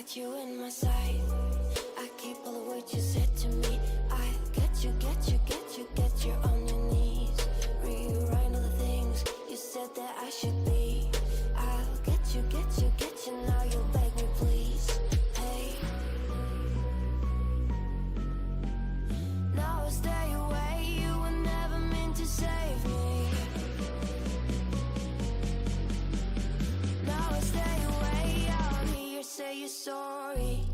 got you in my sight. I keep all the words you said to me. I get you, get you, get you, get you on your knees. Rewrite all the things you said that I should be. I'll get you, get you, get you. Now you'll beg me, please. Hey. Now I stay away. You were never meant to save me. Now I stay away. I'll hear you say you're sorry.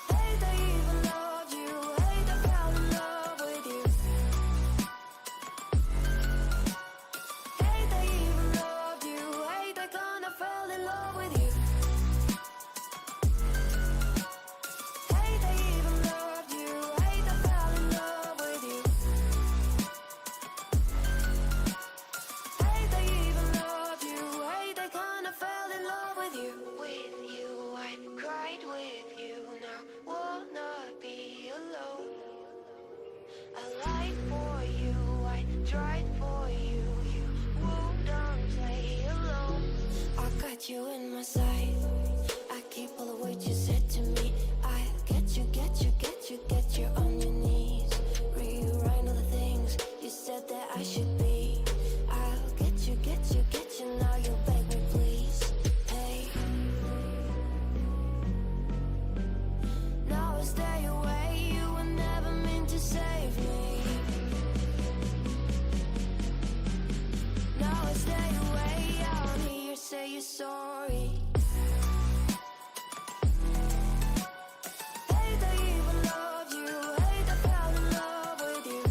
Hate I even loved you. Hate I fell in love with you. Hate I even loved you. Hate I kinda fell in love with you. Hate I even loved you. Hate I fell in love with you. Hate I even loved you. Hate I kinda fell in love with you. With you, I cried with you. Now will not be alone. I lied for you. I tried for you. You moved on, play alone. I got you in my sight. I keep all the words you said to me. I get you, get you, get you, get you on your knees. Rewrite all the things you said that I should be. I'll get you, get you, get you. Now you'll beg me, please. Hey. Now I stay away. You were never meant to save me. Now I stay away. I'll hear you say you're sorry. Hate I even loved you. Hate I fell in love with you.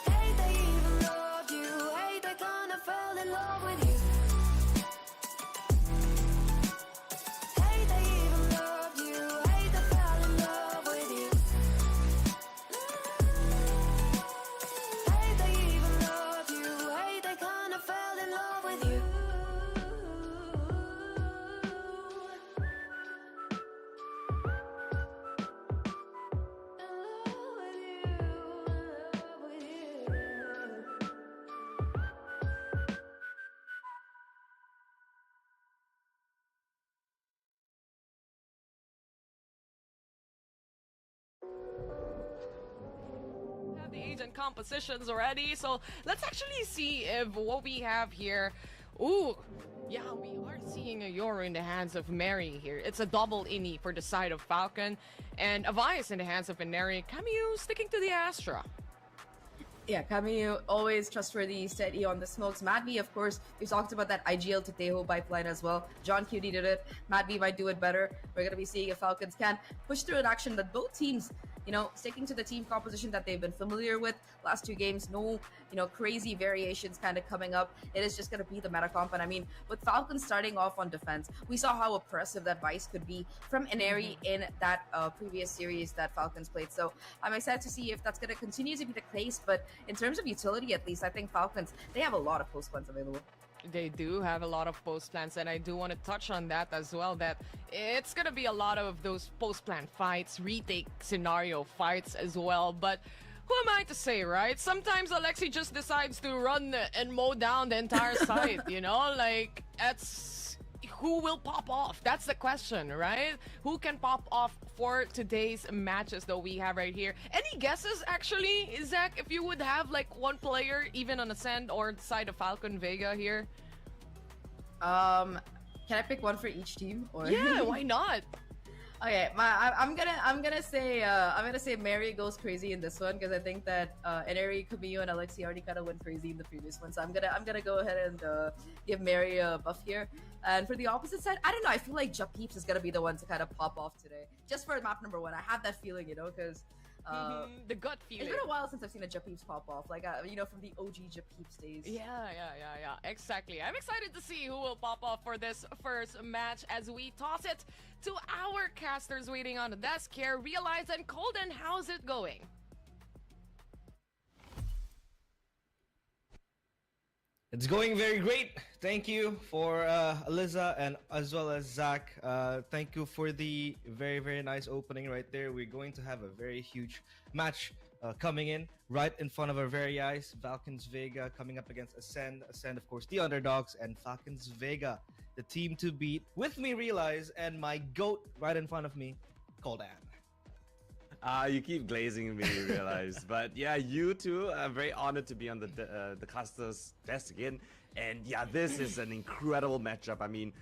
Hate I even loved you. Hate I kinda fell in love with you. Hate I even loved you. Hate I fell in love with you. Hate I even loved you. Hate I kinda fell in love with you. Have the agent compositions already, so let's actually see if what we have here. Ooh, yeah, we are seeing a Euro in the hands of Mary here. It's a double innie for the side of Falcon, and a Vice in the hands of Veneri. Camus sticking to the Astra. Yeah, Camus, always trustworthy, steady on the smokes. Matt V, of course, we talked about that IGL to Tejo pipeline as well. John QD did it. Matt V might do it better. We're going to be seeing if Falcons can push through an action that both teams, sticking to the team composition that they've been familiar with last two games. No, crazy variations kind of coming up. It is just going to be the meta comp. And I mean, with Falcons starting off on defense, we saw how oppressive that Vice could be from Ineri in that previous series that Falcons played. So I'm excited to see if that's going to continue to be the case. But in terms of utility, at least, I think Falcons, they have a lot of post plans available. They do have a lot of post plans, and I do want to touch on that as well. That it's gonna be a lot of those post plan fights, retake scenario fights as well. But who am I to say, right? Sometimes Alexi just decides to run and mow down the entire site. Like that's who will pop off. That's the question, right? Who can pop off for today's matches that we have right here? Any guesses, actually, Zach, if you would have like one player, even on Ascend or the side of Falcon Vega here? Can I pick one for each team? Or Yeah, why not? Okay, I'm gonna say Mary goes crazy in this one because I think that Ineri, Camille, and Alexi already kind of went crazy in the previous one. So I'm gonna go ahead and give Mary a buff here. And for the opposite side, I don't know. I feel like Japeeps is gonna be the one to kind of pop off today, just for map number one. I have that feeling, because the gut feeling. it's been a while since I've seen a Japeeps pop off, like from the OG Japeeps days. Yeah, exactly. I'm excited to see who will pop off for this first match as we toss it to our casters waiting on the desk here. Realize and Colden, how's it going? It's going very great. Thank you for Aliza and as well as Zach. Thank you for the very, very nice opening right there. We're going to have a very huge match coming in right in front of our very eyes. Falcons Vega coming up against Ascend. Ascend, of course, the underdogs, and Falcons Vega, the team to beat. With me, Realize, and my goat right in front of me, Coldan. You keep glazing me, you realize. But yeah, you too. I'm very honored to be on the caster's desk again. And yeah, this is an incredible matchup. I mean,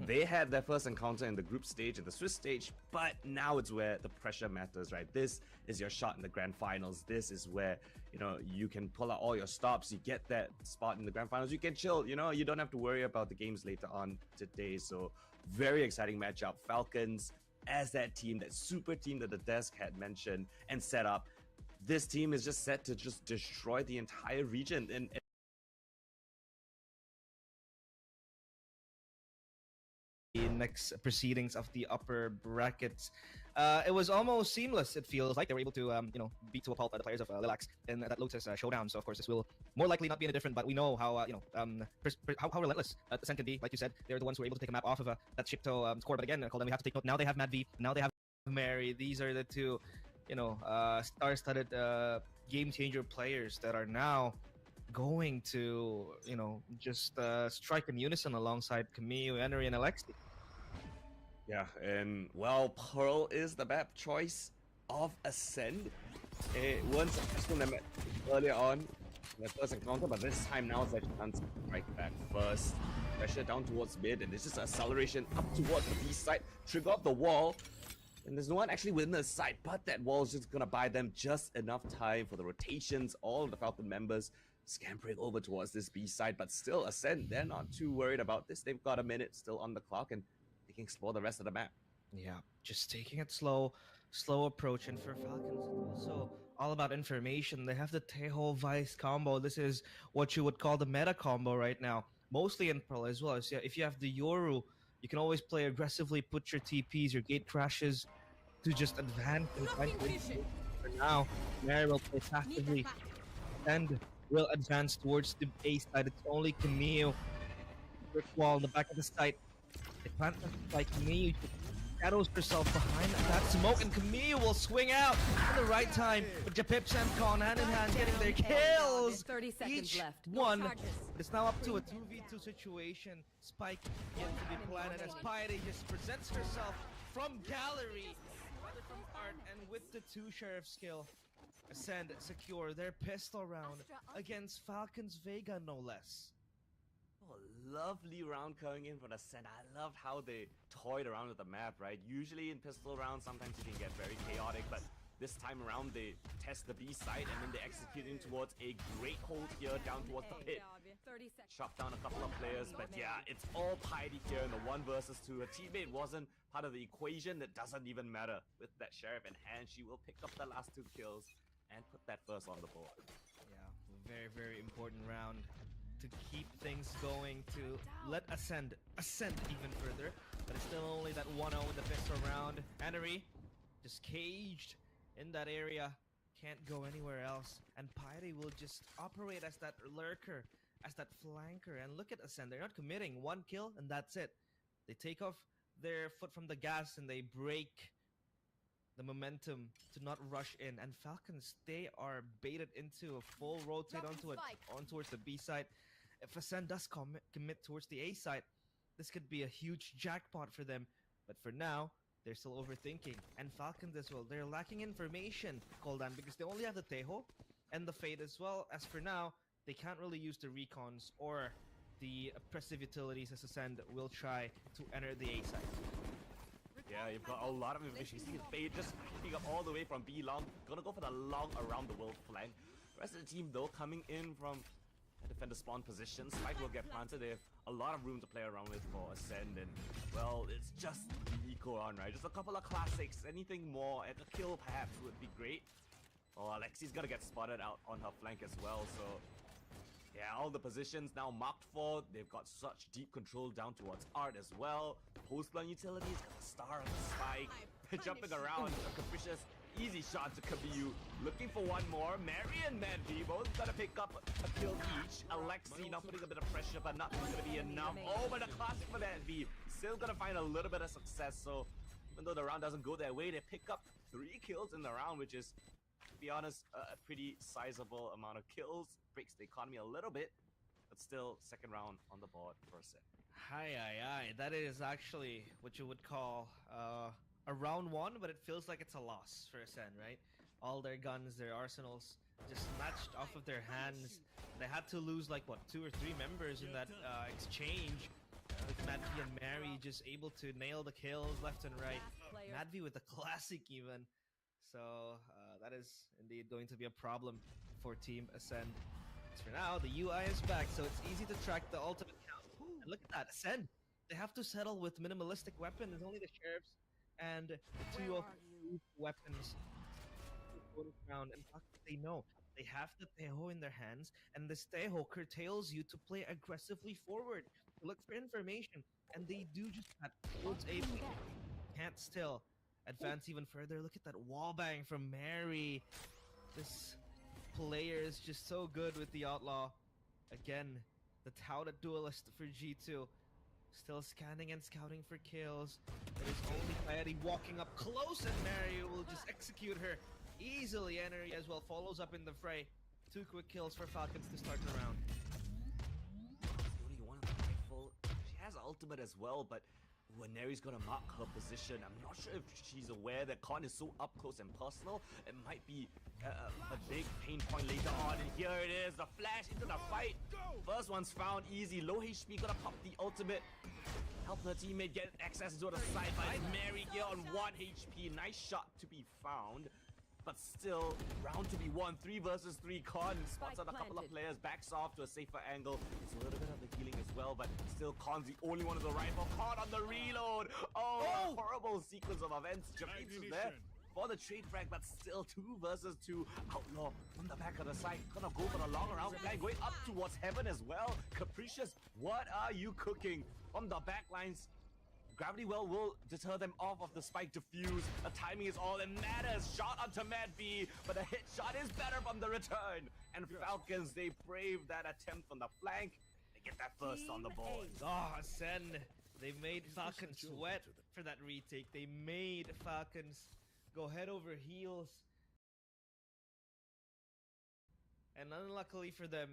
they had their first encounter in the group stage, in the Swiss stage, but now it's where the pressure matters, right? This is your shot in the grand finals. This is where, you know, you can pull out all your stops. You get that spot in the grand finals. You can chill, you know, you don't have to worry about the games later on today. So very exciting matchup. Falcons as that team, that super team that the desk had mentioned and set up. This team is just set to just destroy the entire region. And the next proceedings of the upper brackets, it was almost seamless. It feels like they were able to, beat to a pulp the players of Lilacs in that Lotus showdown. So of course this will more likely not be any different. But we know how how relentless Ascent can be. Like you said, they're the ones who were able to take a map off of that Shipto score. But again, Colden, we have to take note. Now they have Mad V. Now they have Mary. These are the two, star-studded game changer players that are now going to, just strike in unison alongside Camille, Henry, and Alexi. yeah, and well, Pearl is the map choice of Ascend. It was successful earlier on in the first encounter, but this time now it's a chance to strike back first. Pressure down towards mid, and it's just an acceleration up towards the B side, trigger up the wall. And there's no one actually within the side, but that wall is just gonna buy them just enough time for the rotations. All of the Falcon members scampering over towards this B side, but still Ascend, they're not too worried about this. They've got a minute still on the clock, and they can explore the rest of the map. Yeah, just taking it slow approach. And for Falcons, it's also all about information. They have the Teho Vice combo. This is what you would call the meta combo right now, mostly in Pearl as well. So if you have the Yoru, you can always play aggressively, put your TPs, your gate crashes to just advance and find for now. Mary will play passively and will advance towards the A side. It's only Camille. Brick wall in the back of the site. They plant by Camille. Shadows herself behind that smoke, and Camille will swing out at the right time. But Japips and Con hand in hand getting their kills. 30 seconds Each left. one. It's now up to a 2v2 situation. Spike yet to be planted as Piety just presents herself from gallery. Rather from art, and with the 2 sheriff skill. Ascend secure their pistol round against Falcons Vega, no less. Oh, lovely round coming in from Ascend. I love how they toyed around with the map, right? Usually in pistol rounds, sometimes you can get very chaotic, but this time around they test the B side and then they're executing towards a great hold here down towards the pit. Chop down a couple of players, but yeah, it's all Piety here in the 1 versus 2. A teammate wasn't part of the equation. That doesn't even matter. With that sheriff in hand, she will pick up the last 2 kills and put that first on the board. Yeah, very, very important round to keep things going, to let ascend even further. But it's still only that 1-0 in the pistol round. Henry just caged in that area, can't go anywhere else. And Piety will just operate as that lurker, as that flanker. And look at Ascend, they're not committing. 1 kill and that's it. They take off their foot from the gas and they break the momentum to not rush in. And Falcons, they are baited into a full rotate on towards the B side. If Ascend does commit towards the A side, this could be a huge jackpot for them. But for now, they're still overthinking. And Falcons as well, they're lacking information, Coldan, because they only have the Teho and the Fade as well. As for now, they can't really use the recons or the oppressive utilities as Ascend will try to enter the A side. Yeah, you've got a lot of information. You see Fade just picking up all the way from B long. Gonna go for the long around the world flank. The rest of the team though coming in from a defender spawn position. Spike will get planted. They have a lot of room to play around with for Ascend, and well, it's just eco on, right? Just a couple of classics. Anything more at a kill perhaps would be great. Oh, Alexi's gonna get spotted out on her flank as well, so yeah, all the positions now marked for. They've got such deep control down towards Art as well. Post-line utilities, got a star on the Spike. Jumping around, a capricious, easy shot to Kabiyu. Looking for one more. Mary and Mandy both gotta pick up a kill each. Alexi not putting a bit of pressure, but not gonna be enough. Oh, but a classic for Mandy. Still gonna find a little bit of success, so even though the round doesn't go their way, they pick up 3 kills in the round, which is be honest, a pretty sizable amount of kills. Breaks the economy a little bit, but still second round on the board for a set. Hi. That is actually what you would call a round one, but it feels like it's a loss for Ascend, right? All their guns, their arsenals just snatched off of their hands. They had to lose like what, 2 or 3 members in that exchange. With Madvi and Mary just able to nail the kills left and right. Madvi with the classic even. So that is indeed going to be a problem for Team Ascend. As for now, the UI is back, so it's easy to track the ultimate count. And look at that, Ascend! They have to settle with minimalistic weapons, only the sheriffs and the 2 of weapons round. In fact, they know they have the Teho in their hands, and this Teho curtails you to play aggressively forward, to look for information, and they do just that. Towards A, can't still advance even further. Look at that wall bang from Mary. This player is just so good with the Outlaw. Again, the touted duelist for G2. Still scanning and scouting for kills. It is only Coyote walking up close, and Mary will just execute her easily. Energy as well follows up in the fray. 2 quick kills for Falcons to start the round. Only one of the rifle. She has ultimate as well, but when Neri's gonna mark her position, I'm not sure if she's aware that Khan is so up close and personal. It might be a big pain point later on, and here it is, the flash into the fight. First one's found easy. Low HP gonna pop the ultimate. Help her teammate get access to the side, but it's Mary here on 1 HP. Nice shot to be found. But still, round to be won. 3 versus 3. Khan spots out a couple of players, backs off to a safer angle. It's a little bit of the healing as well, but still Khan's the only one with the rifle. Khan on the reload. Oh, horrible sequence of events. James is there for the trade frag, but still 2 versus 2. Outlaw from the back of the side. Gonna go for the long round flank, going up towards heaven as well. Capricious, what are you cooking? From the back lines. Gravity Well will deter them off of the spike defuse. The timing is all that matters. Shot onto Mad V, but a hit shot is better from the return. And Falcons, they brave that attempt from the flank. They get that first on the board. Oh, Ascend. They made Falcons sweat for that retake. They made Falcons go head over heels. And unluckily for them,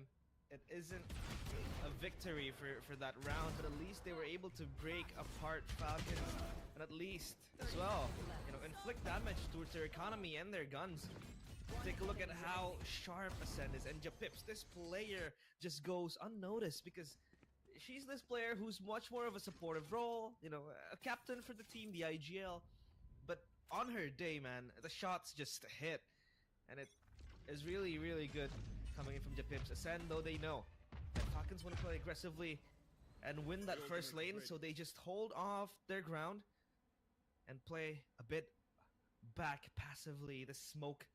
it isn't a victory for that round, but at least they were able to break apart Falcons, and at least as well, inflict damage towards their economy and their guns. Take a look at how sharp Ascend is, and Japips, this player just goes unnoticed because she's this player who's much more of a supportive role, a captain for the team, the IGL, but on her day, man, the shots just hit, and it is really, really good coming in from Japips. Ascend, though, they know that Falcons want to play aggressively and win that first lane, so they just hold off their ground and play a bit back passively. The smoke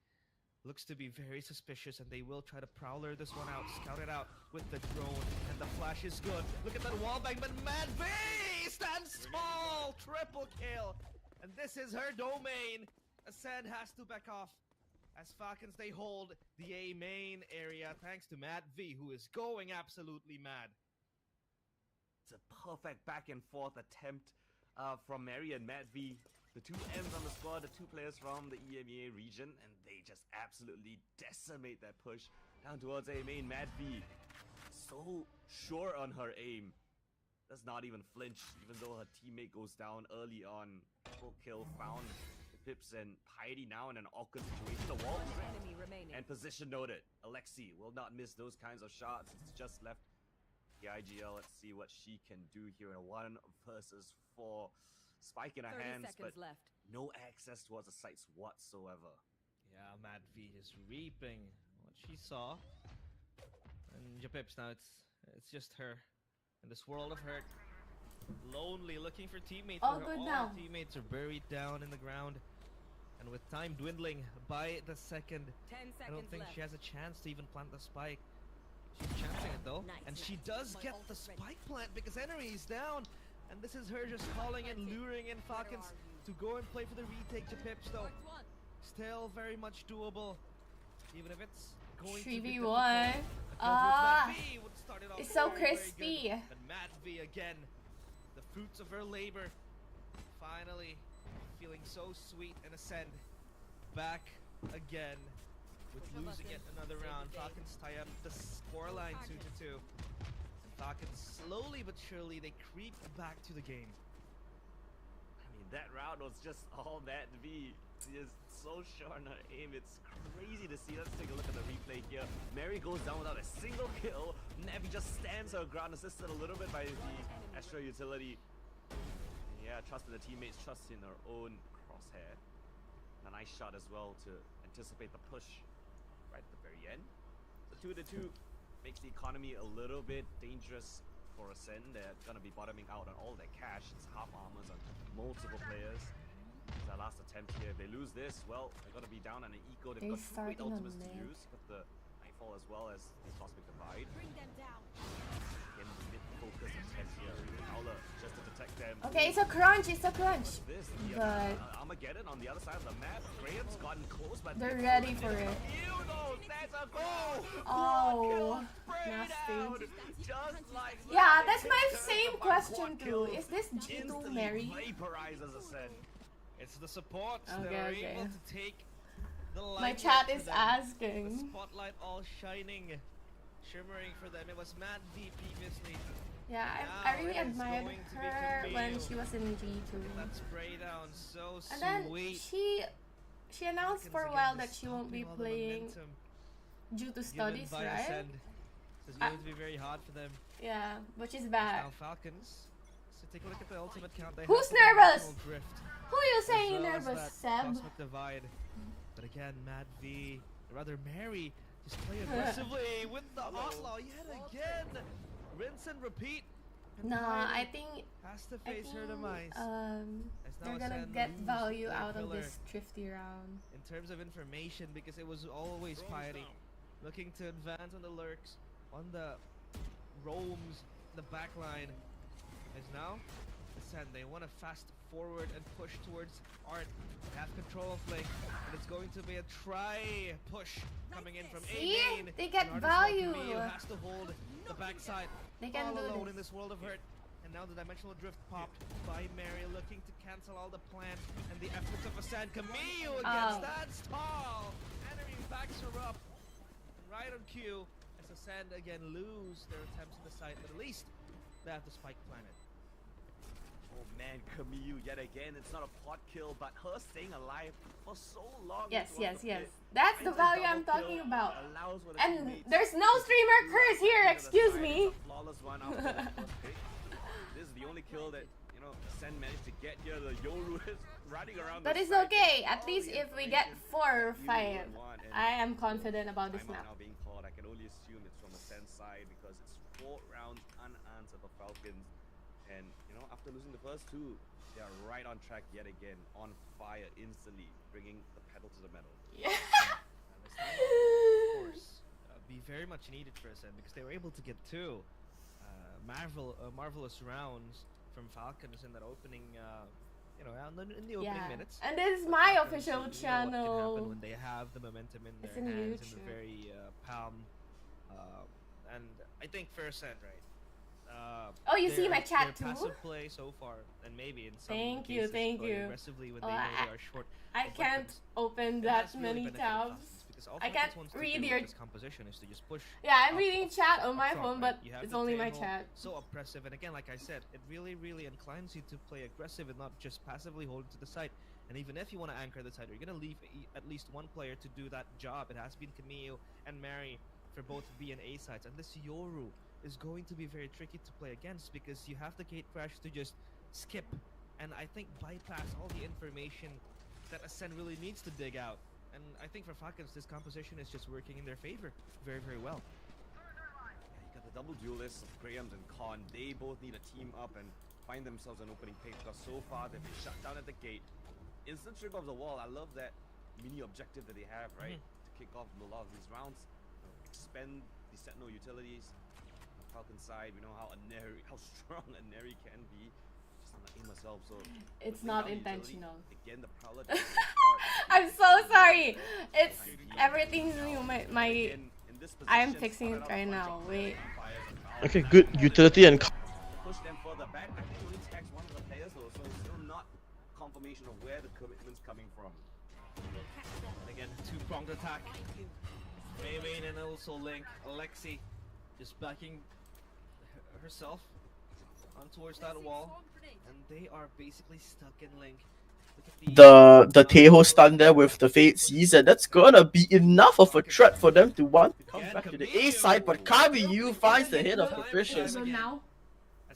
looks to be very suspicious, and they will try to prowler this one out, scout it out with the drone, and the flash is good. Look at that wallbang, but Mad V stands tall! Triple kill! And this is her domain! Ascend has to back off. As Falcons, they hold the A main area thanks to Mad V, who is going absolutely mad. It's a perfect back and forth attempt from Mary and Mad V. The 2 M's on the squad, the 2 players from the EMEA region, and they just absolutely decimate that push down towards A main. Mad V, so sure on her aim, does not even flinch, even though her teammate goes down early on. Full kill found. Pips and Piety now in an awkward situation. The wall and position noted. Alexi will not miss those kinds of shots. It's just left the IGL. Let's see what she can do here in a 1 versus 4. Spike in her hands, but no access towards the sights whatsoever. Yeah, Mad V is reaping what she saw. And Japips now, it's just her in this world of hurt. Lonely, looking for teammates. All good now. Her teammates are buried down in the ground. And with time dwindling by the second, 10 seconds I don't think left. she has a chance to even plant the spike. She's chancing it though, and she does get the spike plant because Henry is down. And this is her just calling and luring in Falcons to go and play for the retake. Japips though, still very much doable, even if it's going to be 3v1. It's so crispy. And Mad V again, the fruits of her labor, finally feeling so sweet and Ascend back again with losing yet another round. Falcons tie up the scoreline 2-2. And Falcons slowly but surely they creep back to the game. I mean, that round was just all that V. Just so short on her aim. It's crazy to see. Let's take a look at the replay here. Mary goes down without a single kill. Navi just stands her ground, assisted a little bit by the extra utility. Yeah, trust in the teammates, trust in her own crosshair. And a nice shot as well to anticipate the push right at the very end. So 2-2 makes the economy a little bit dangerous for Ascend. They're gonna be bottoming out on all their cash. It's half armors on multiple players. It's their last attempt here. If they lose this, well, they're gonna be down on an eco. They've got two great ultimates to use. Got the Nightfall as well as the Cosmic Divide. Bring them down. Again, mid-focus attempt here. Howler just to detect them. Okay, it's a crunch. It's a crunch. This, But Armageddon on the other side of the map. Graham's gotten close, but they're ready for it. You know, that's a goal. Oh, Nasty. nasty. Just like Yeah, that. that's my They same took question quad kill, too. Is this G2 instantly Mary? vaporizes Ascend. It's the support that Okay, are okay. able to take the light. My chat for is them. asking. The spotlight all shining, shimmering for them. It was Mad V previously. Yeah, Now I really it is admired going to be her when Camille. she was in G2. That spray down, so And then sweet. she announced for a Falcons while again that just she won't be stopping all the playing momentum due to given studies, by right? Ascend. It's going to be very hard for them. Yeah, but she's Now back. Falcons. So take a look at the ultimate count. They Who's have the nervous? dimensional drift, Who are you as saying well as nervous, that Seb? Cosmic Divide. But again, Mad V, or rather Mary, just play aggressively with the Outlaw yet again. Rinse and repeat. And Nah, Mary I think has to I face her think demise. they're now gonna Ascend get lose value their out of pillar. this thrifty round. In terms of information, because it was always fighting, looking to advance on the lurks, on the roams, the backline. Is now Ascend. They want to fast forward and push towards Art. They have control of Link, and it's going to be a try push coming in from See? A main. They get And Art as well, value. Camille has to hold the backside They can all do alone this. in this world of hurt. And now the dimensional drift popped by Mary, looking to cancel all the plans and the efforts of Ascend. Camille against that stall. Henry backs her up. And right on cue, as Ascend again lose their attempts at the site, but at least they have the spike planet. Oh man, Camille yet again. It's not a pot kill, but her staying alive for so long. Yes, towards yes, the yes. pit. That's the Finds a value I'm double talking kill, about. allows one of the And teammates there's no to streamer drop curse here, to the excuse side. me. It's a flawless one after the first pick. This is the only kill that, you know, Sen managed to get here. The Yoru is running around. But the it's side, okay. getting At all least the if we get information 4 or you would 5, want, and I am confident about this timeout map. now being called. I can only assume it's from a Sen's side because it's 4 rounds unanswered for Falcons. And, you know, after losing the first 2, they are right on track yet again, on fire instantly, bringing the pedal to the metal. Yeah. And this time, of course, be very much needed for Ascend because they were able to get 2 marvelous rounds from Falcons in that opening, in the opening minutes. And this is my Falcons, official you know what can happen channel. when they have the momentum in It's their in hands, in the YouTube. very palm. And I think for Ascend, right? Oh, you see their- my chat their too? passive play so far, and maybe in some Thank you, cases thank play you. aggressively when Oh, they know I- they are short. I of can't weapons. open It that has really many benefited tabs. Falcons because all I Falcons can't wants to read do your- with this composition is to just push. Yeah, I'm up- reading chat on up my front, phone, right? but You have it's the only my table, chat. So oppressive, and again, like I said, it really inclines you to play aggressive and not just passively hold to the side. And even if you want to anchor the side, you're gonna leave at least one player to do that job. It has been Camille and Mary for both B and A sides, and this Yoru is going to be very tricky to play against because you have the gate crash to just skip and I think bypass all the information that Ascend really needs to dig out. And I think for Falcons, this composition is just working in their favor very well. Yeah, you got the double duelists of Grahams and Khan. They both need to team up and find themselves an opening pace because so far they've been shut down at the gate. Instant trip of the wall. I love that mini objective that they have, right? To kick off a lot of these rounds. Expend the Sentinel utilities. On the Falcon side, we know how strong a Neri can be. Just on the aim herself, so It's putting not down the utility, intentional. Again, the Prowler does its part. I'm so sorry. It's everything's new. My Again, in this I am position, fixing it spotted out right a bunch now. of Wait. fires and Prowler. Okay, good utility and Push them further back. I think only tags one of the players though, so it's still not confirmation of where the commitment's coming from. And again, two-pronged attack. Maywayne and also Link. Alexi just backing herself on towards that wall, and they are basically stuck in Link. Look at The Teho stun there with the Fate Seas, and that's gonna be enough of a threat for them to want to come back to the A side, but Kamiyu finds the hit of Propitious So now,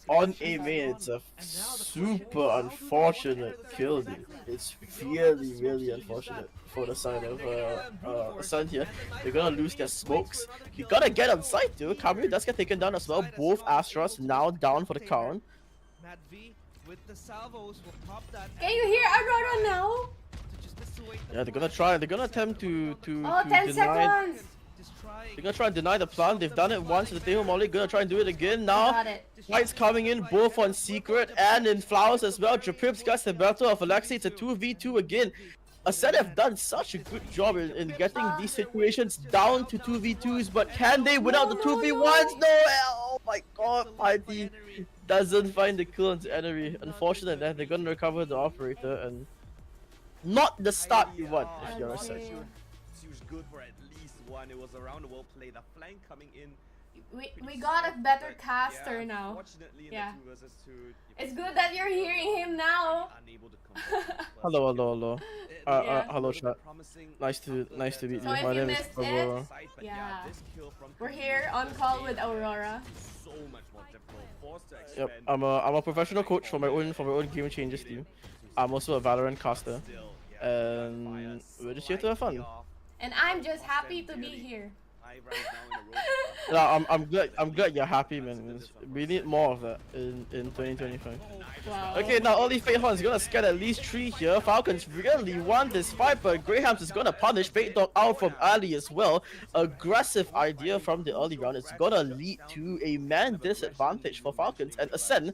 on A main. It's a super unfortunate kill, dude. It's really, really unfortunate for the side of Sun here. They're gonna lose their smokes. You gotta get on site, dude. Kamiyu does get taken down as well. Both Astras now down for the count. Matt V with the salvos will pop that. can you hear Aurora now? To just dissuade the Yeah, they're gonna try. They're gonna attempt to Oh, 10 deny. seconds. Just try. They're gonna try and deny the plan. They've done it once with the Teho Molly. Gonna try and do it again now. Got it. Fights coming in both on Secret and in Flowers as well. Drapip's got the battle of Alexi. It's a 2v2 again. Ascend have done such a good job in getting these situations down to 2v2s, but can they win out the 2v1s? No! Oh my god, Mighty doesn't find the kill onto enemy. Unfortunate that they're gonna recover the operator, and not the start you want if you're a set. Okay. She was good for at least one. It was around the world play. The flank coming in. We got a better caster now. Fortunately, in Yeah. the 2 versus 2, It's good that you're hearing him now. unable to convert. Hello, hello, hello. Yeah. Hello, chat. Promising Nice to meet you. So if My you name is missed it, Aurora. side, but Yeah. this kill from We're Kamiyu here on call with Aurora. so much more difficult. Forced to Yep, expand. I'm a professional coach for my own Game Changers team. I'm also a Valorant caster, Still, yeah, and we're just here to have fun. And I'm just happy to be here. 5 rounds now in a row. No, I'm glad you're happy, man. We need more of that in 2025. Wow. Okay, now Early Fate Horn is gonna scan at least 3 here. Falcons really want this fight, but Grahams is gonna punish Fate Dog out from early as well. Aggressive idea from the early round. It's gonna lead to a man disadvantage for Falcons, and Ascend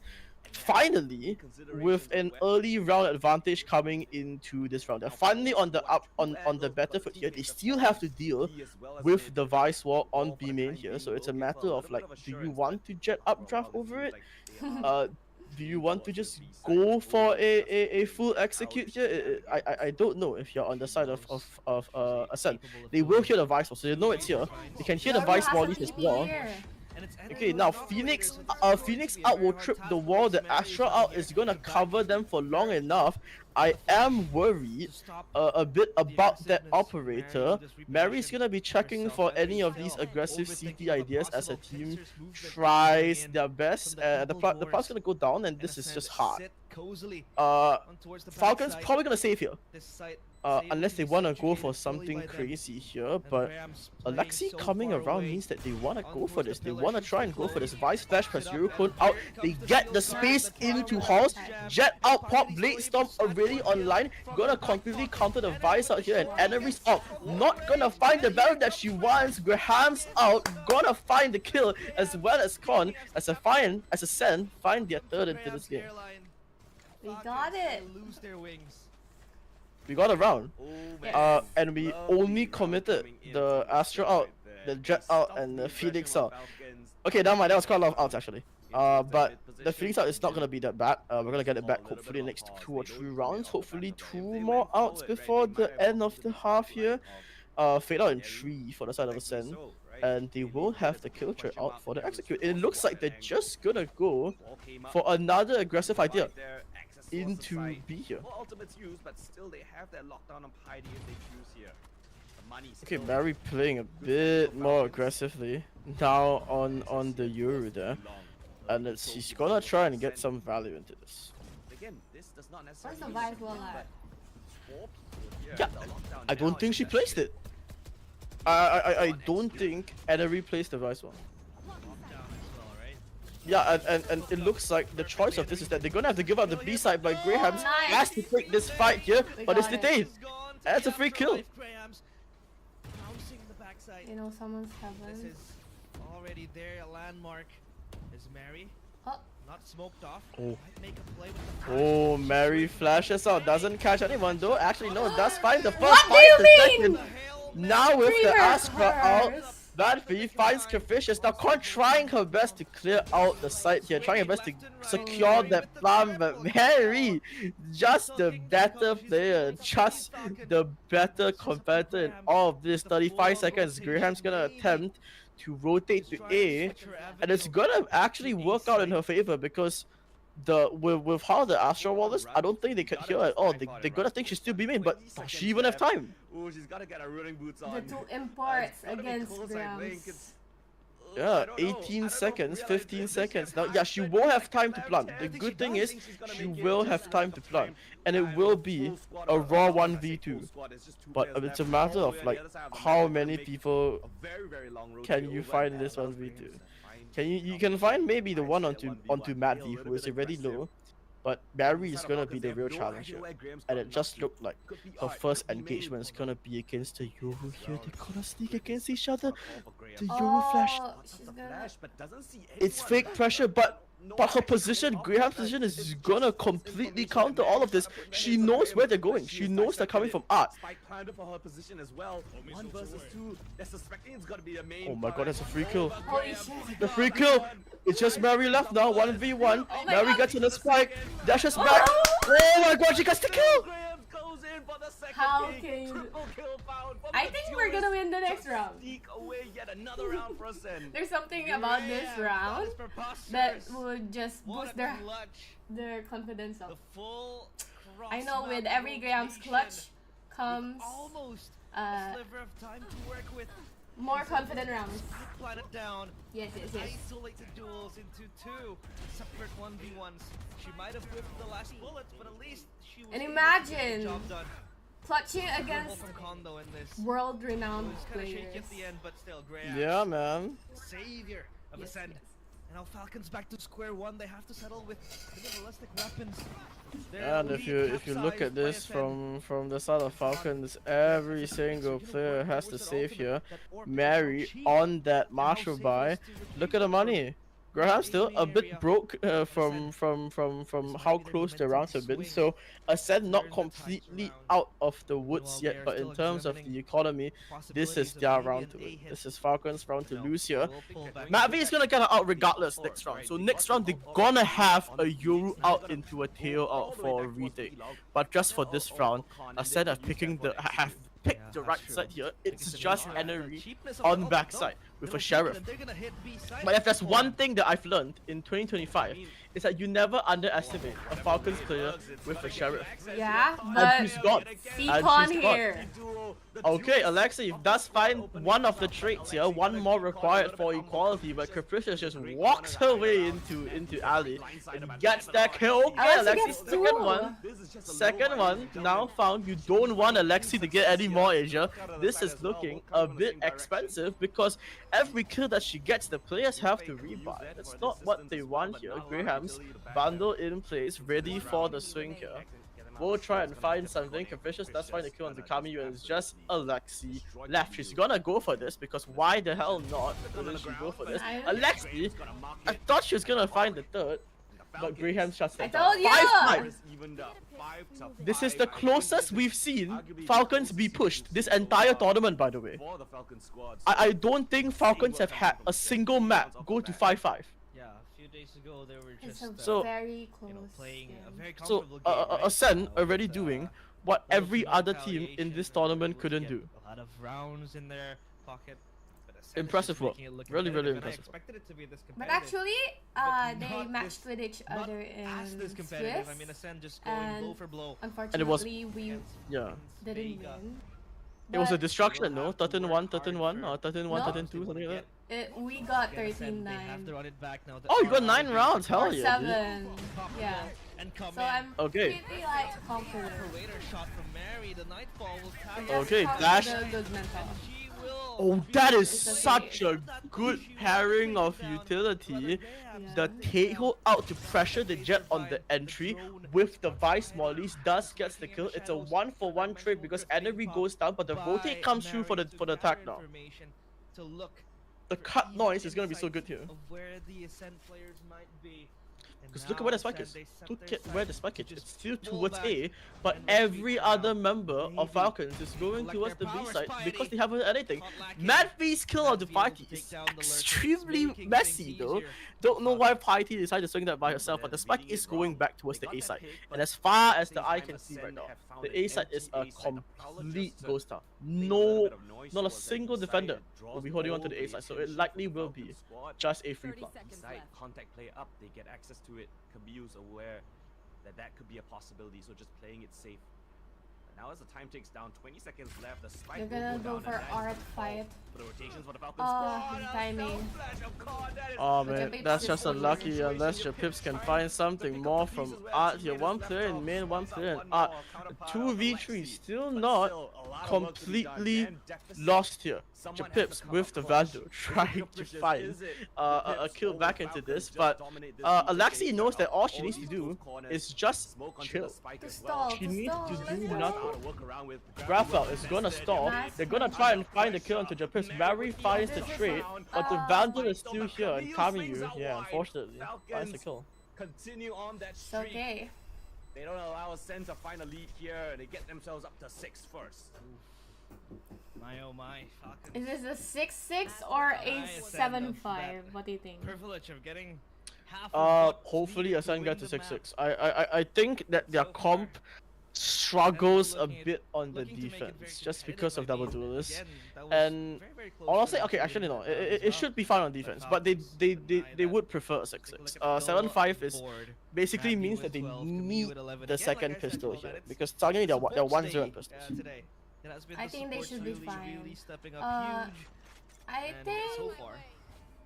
finally with an early round advantage coming into this round. They're finally on the on the better foot here. They still have to deal with the Vice Wall on B main here, so it's a matter of like, do you want to jet updraft over it? Do you want to just go for a full execute here? I don't know if you're on the side of Ascend. They will hear the Vice Wall, so they know it's here. They can hear the Whoever Vice has Wallies a as TP well. here. Okay, now Phoenix out will trip the wall. The Astra out is gonna cover them for long enough. I am worried a bit about that operator. Mary's gonna be checking for any of these aggressive CT ideas as a team tries their best. The plan's gonna go down, and this is just hard. Falcons probably gonna save here. Unless they want to go for something crazy here, but Alexi coming around means that they want to go for this. They want to try and go for this. Vice Flash plus Eurocone out. They get the space into Halls. Jet out, pop, Blade Storm already online. Gonna completely counter the Vice out here, and Enemies out. Not gonna find the battle that she wants. Graham's out. Gonna find the kill as well as Con. As a Sen, find their third into this game. We got it. Lose their wings. We got a round. Yes. And we only committed the Astra out, the Jet out, and the Phoenix out. Okay, never mind, that was quite a lot of outs actually. But the Phoenix out is not gonna be that bad. We're gonna get it back hopefully next 2 or 3 rounds. Hopefully 2 more outs before the end of the half here. Fade out in 3 for the side of Ascend. And they will have the kill trade out for the execute. It looks like they're just gonna go for another aggressive idea into B here. Ultimate's used, but still they have their lockdown on Piety if they choose here. The money's Okay, still Mary playing a bit more aggressively now on the Euro there, and she's gonna try and get some value into this. Again, this does not Where's necessarily the use Vice Wall at? 4 people here. Yeah, The lockdown I don't now think is she just- placed it. I don't think Enery placed the Vice one. Yeah, and it looks like the choice of this is that they're gonna have to give up the B side, but Graham's Nice. has to take this fight here, We but it's got it. detained. That's a free kill. You know, someone's This heaven. is already there, a landmark. Is Mary Oh, not smoked off? Oh. Might make a play with the Oh, Mary flashes out, doesn't catch anyone though. Actually, no, does find the first What do find you the mean? second. Now with the Free her Astra out, first. Madvi finds Confucius. Now Korn trying her best to clear out the site here, trying her best to secure that plan, but Mary, just the better player, just the better competitor in all of this. 35 seconds, Graham's gonna attempt to rotate to A, and it's gonna actually work out in her favor because with how the Astro Wall is, I don't think they could heal at all. They're gonna think she's still beaming, but does she even have time? Ooh, she's gotta get her running boots on. The two imports It's gonna be against close, I think. Grams. Yeah, 18 seconds, 15 seconds. Now, yeah, she will have time to plant. The good thing is, she will have time to plant. And it will be a raw 1v2. But it's a matter of, like, how many people can you find in this 1v2? You can find maybe the one onto Matt V, who is already low. But Barry is gonna be the real challenger. And it just looked like her first engagement is gonna be against the Yoru here. They're gonna sneak against each other. The Yoru flash. Oh, she's gonna... It's fake pressure, but her position, Graham's position is gonna completely counter all of this. She knows where they're going. She knows they're coming from art. Oh my god, that's a free kill. Holy shit. The free kill. It's just Mary left now, 1v1. Oh my Mary god. gets in the spike, dashes back. Oh my god, she gets the kill! How can you... I think we're gonna win the next round. There's something about this round that would just boost their confidence up. I know with every Graham's clutch comes more confident rounds. Plan it down. Yes. Isolate the duels into two separate 1v1s. She might have whipped the last bullets, but at least she was And able to get the imagine job done. clutching against From Kondo in this. world-renowned It's kinda shaky players. at the end, but still, Graham. Yeah, man. Savior of Yes, Ascend. yes. And now Falcons back to square one. They have to settle with ballistic weapons. And if you look at this from the side of Falcons, every single player has to save here. Mary on that Marshall buy. Look at the money. Graham still a bit broke from how close the rounds have been. So Ascend not completely out of the woods yet, but in terms of the economy, this is their round to win. This is Falcons' round to lose here. Mavi is gonna get her out regardless next round. So next round they're gonna have a Yoru out into a tail out for a retake. But just for this round, Ascend have picked the right side here. It's just Enery on backside with a Sheriff. But if there's one thing that I've learned in 2025, is that you never underestimate a Falcons player with a Sheriff. Yeah, And but she's gone. Seacon here. Okay, Alexei does find one of the traits here, one more required for equality, but Capricious just walks her way into Ali and gets that kill. Okay, Alexei Alexei, gets second two. one. Second one, now found. You don't want Alexei to get any more, Asia. This is looking a bit expensive because every kill that she gets, the players have to rebuy. That's not what they want here. Graham's bundle in place, ready for the swing here. We'll try and find something. Capricious does find a kill on the Kamiyu, and it's just Alexei left. She's gonna go for this because why the hell not? Wouldn't she go for this? Alexei, I thought she was gonna find the third, but Graham shuts I it told down. you! 5-5. This is the closest we've seen Falcons be pushed this entire tournament, by the way. I don't think Falcons have had a single map go to 5-5. Yeah, a few days ago they were It's just a So- very close playing a game. very So, comfortable game. Ascend already doing what every other team in this tournament couldn't do. A lot of rounds in their pocket. But Ascend is Impressive just work. making it look Really, really competitive, and I impressive. expected it to be this But competitive. actually, But they not matched this- with each not other in as this competitive. Swiss. I mean, Ascend just going and blow for blow. Unfortunately, we Yeah. didn't Vega. win. It was a But destruction, no? 13-1, 13-1, or 13-1, No. 13-2, something like that. we got Again, Ascend, they have 13-9. to run it back now. Oh, you got 9 rounds, hell Or yeah, dude. 7. Yeah. And come So in. I'm Okay. pretty like confident. Waiter shot from Mary. The Nightfall will tap And out. just Okay, comes Dash. the good mental. She will. Oh, that is It's okay. such a good pairing of utility. The Teho out to pressure the Jet on the entry with the Vice Mollies does gets the kill. It's a 1-for-1 trade because Enery goes down, but the rotate comes through for the attack now. To look The cut noise is gonna be so good here. of where the Ascent players might be. Because look at where the spike is. Look at where the spike is. It's still towards A, but every other member of Falcons is going towards the B side because they haven't heard anything. Mad V's kill on the Piety is extremely messy though. Don't know why Piety decided to swing that by herself, but the spike is going back towards the A side. And as far as the eye can see right now, the A side is a complete ghost town. No, not a single defender will be holding on to the A side, so it likely will be just a free plant. Side contact play up, they get access to it. Cabillo's aware that that could be a possibility, so just playing it safe. Now as the time ticks down, 20 seconds left, the spike They're will gonna go down, for and that is art the fight. for the rotations for the Falcons Oh, squad. A timing. stealth flash, of course, that is Oh But man, your that's Pips just is unlucky over. unless your Pips can find something more from Art here. One player in main, one player in Art. 2v3, still not completely lost here. Your Pips with the Vandal trying to find a kill back into this, but Alexi knows that all she needs to do is just chill. To stall, She to needs stall. to Let's do go. nothing. Graphout is gonna stall. They're gonna try and find the kill into Japips. Mary finds the trade, but the Vandal is still here and Kamiyu, yeah, unfortunately, finds the kill. Continue on that It's streak. okay. They don't allow Ascend to find a lead here. They get themselves up to 6 first. My oh my, Falcons. Is this a 6-6 or a 7-5? What do you think? Privilege of getting half of what's Hopefully needed to Ascend win gets to the map. 6-6. I think that their comp struggles a bit on the defense just because of double duelists. And honestly, okay, actually no, it should be fine on defense, but they would prefer a 6-6. 7-5 is basically means that they need the second pistol here because suddenly they're 1-0 pistols. I think they should be fine. Really stepping up Uh, huge, I and think so far, not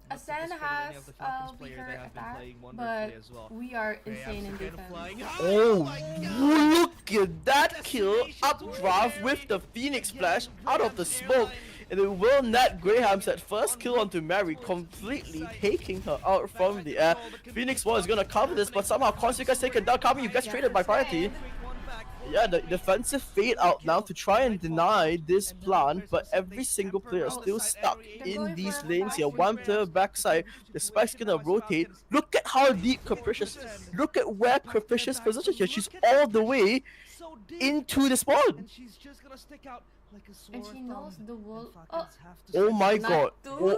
to Ascend discredit any has of the Falcons a players, weaker they have been attack, playing but wonderfully as well. we are Grahams insane in again defense. flying. Oh, my God! look at that kill! Updraft with the Phoenix Splash out of the smoke. And it will net Graham's at first kill onto Mary, completely taking her out from the air. Phoenix Wall is gonna cover this, but somehow Consequence gets taken down. Kami gets traded by Priority. Yeah, the defensive fade out now to try and deny this plan, but every single player is still stuck in these lanes here. One player backside, the spike's gonna rotate. Look at how deep Capricious, look at where Capricious positioned here. She's all the way So deep, into the spawn. and she's just gonna stick out like a sore And she knows thumb. the wall. And Oh, Falcons have to Oh step my up. god.